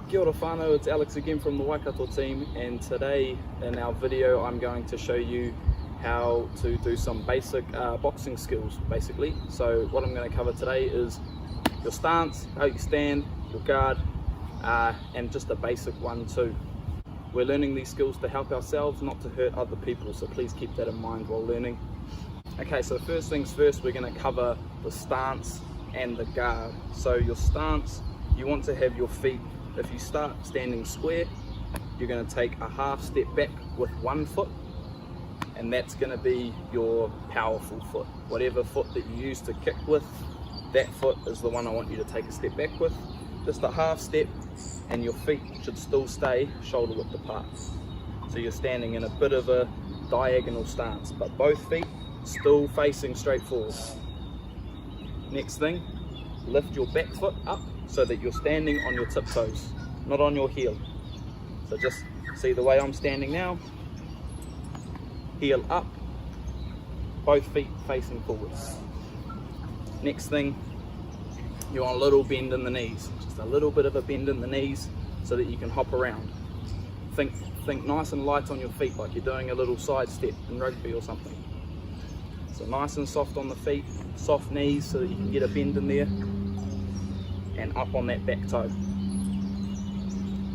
Kia ora whānau, it's Alex again from the Waikato team, and today in our video I'm going to show you how to do some basic boxing skills basically. So what I'm going to cover today is your stance, how you stand, your guard, and just a basic one too. We're learning these skills to help ourselves, not to hurt other people, so please keep that in mind while learning. Okay, so first things first, we're going to cover the stance and the guard. So your stance, you want to have your feet, if you start standing square, you're going to take a half step back with one foot, and that's going to be your powerful foot. Whatever foot that you use to kick with, that foot is the one I want you to take a step back with. Just a half step, and your feet should still stay shoulder width apart. So you're standing in a bit of a diagonal stance, but both feet still facing straight forward. Next thing, lift your back foot up so that you're standing on your tiptoes, not on your heel. So just see the way I'm standing now, heel up, both feet facing forward. Next thing, you want a little bend in the knees, just a little bit of a bend in the knees so that you can hop around. Think nice and light on your feet, like you're doing a little side step in rugby or something. So nice and soft on the feet, soft knees so that you can get a bend in there, and up on that back toe.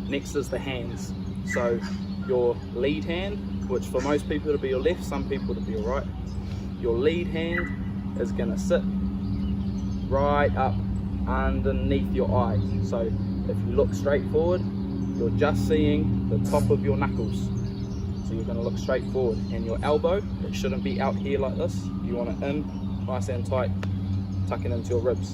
Next is the hands. So your lead hand, which for most people it'll be your left, some people it'll be your right. Your lead hand is gonna sit right up underneath your eye. So if you look straight forward, you're just seeing the top of your knuckles. So you're gonna look straight forward, and your elbow, it shouldn't be out here like this. You want it in, nice and tight, tucking into your ribs.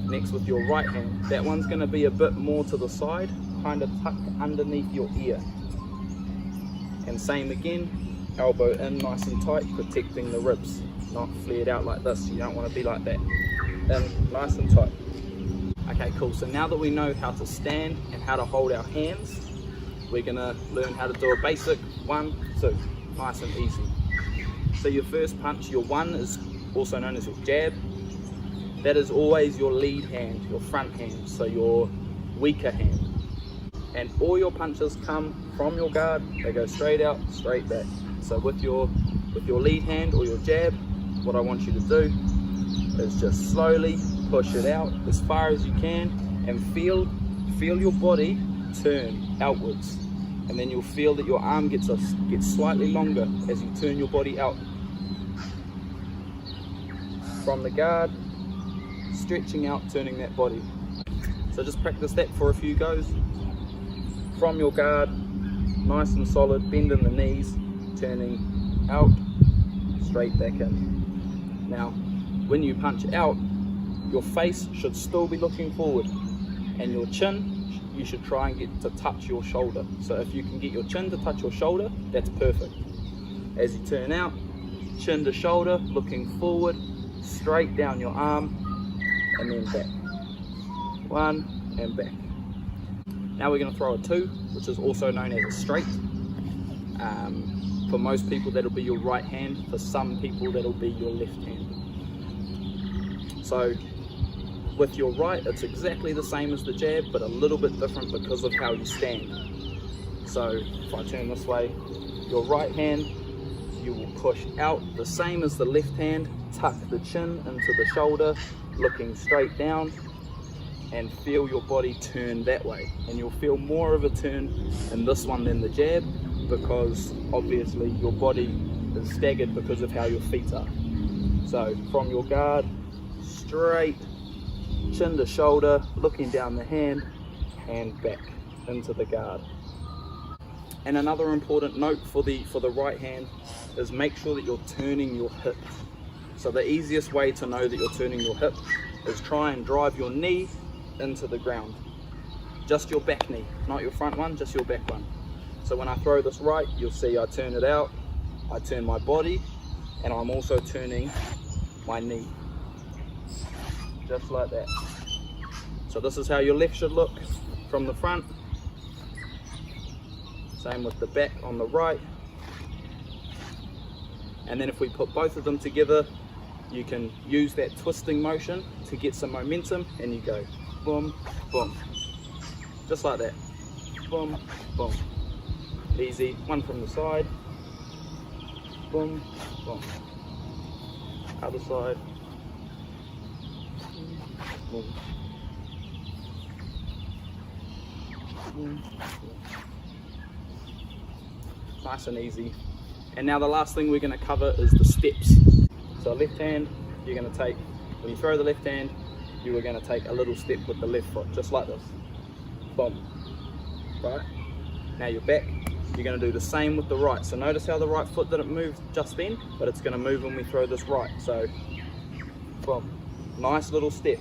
Next with your right hand, that one's going to be a bit more to the side, kind of tucked underneath your ear. And same again, elbow in nice and tight, protecting the ribs, not flared out like this. You don't want to be like that. In nice and tight. Okay, cool. So now that we know how to stand and how to hold our hands, we're going to learn how to do a basic 1, 2, nice and easy. So your first punch, your one is also known as your jab. That is always your lead hand, your front hand, so your weaker hand. And all your punches come from your guard, they go straight out, straight back. So with your lead hand or your jab, what I want you to do is just slowly push it out as far as you can, and feel your body turn outwards. And then you'll feel that your arm gets slightly longer as you turn your body out. From the guard, stretching out, turning that body. So just practice that for a few goes. From your guard, nice and solid, bend in the knees, turning out, straight back in. Now, when you punch out, your face should still be looking forward, and your chin, you should try and get to touch your shoulder. So if you can get your chin to touch your shoulder, that's perfect. As you turn out, chin to shoulder, looking forward, straight down your arm, and then back. 1 and back. Now we're going to throw a 2, which is also known as a straight. For most people that'll be your right hand, for some people that'll be your left hand. So with your right, it's exactly the same as the jab, but a little bit different because of how you stand. So if I turn this way, your right hand, you will push out the same as the left hand, tuck the chin into the shoulder, looking straight down, and feel your body turn that way. And you'll feel more of a turn in this one than the jab, because obviously your body is staggered because of how your feet are. So from your guard, straight, chin to shoulder, looking down the hand, and back into the guard. And another important note for the right hand is make sure that you're turning your hip. So the easiest way to know that you're turning your hip is try and drive your knee into the ground. Just your back knee, not your front one, just your back one. So when I throw this right, you'll see I turn it out, I turn my body, and I'm also turning my knee. Just like that. So this is how your left should look from the front. Same with the back on the right. And then if we put both of them together, you can use that twisting motion to get some momentum, and you go boom, boom. just like that. Boom, boom. Easy. One from the side. Boom, boom. Other side. Boom. Boom. Nice and easy. And now the last thing we're going to cover is the steps. So left hand, you're going to take, when you throw the left hand, you are going to take a little step with the left foot, just like this. Boom. Right? Now you're back, you're going to do the same with the right. So notice how the right foot didn't move just then, but it's going to move when we throw this right. So, boom. Nice little step.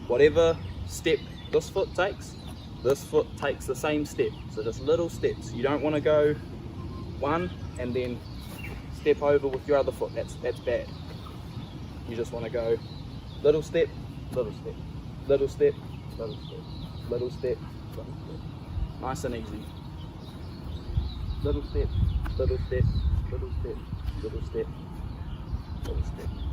Whatever step this foot takes, this foot takes the same step. So just little steps. You don't want to go one and then step over with your other foot. That's bad. You just want to go little step, little step, little step, little step, little step, little step. Nice and easy. Little step, little step, little step, little step, little step.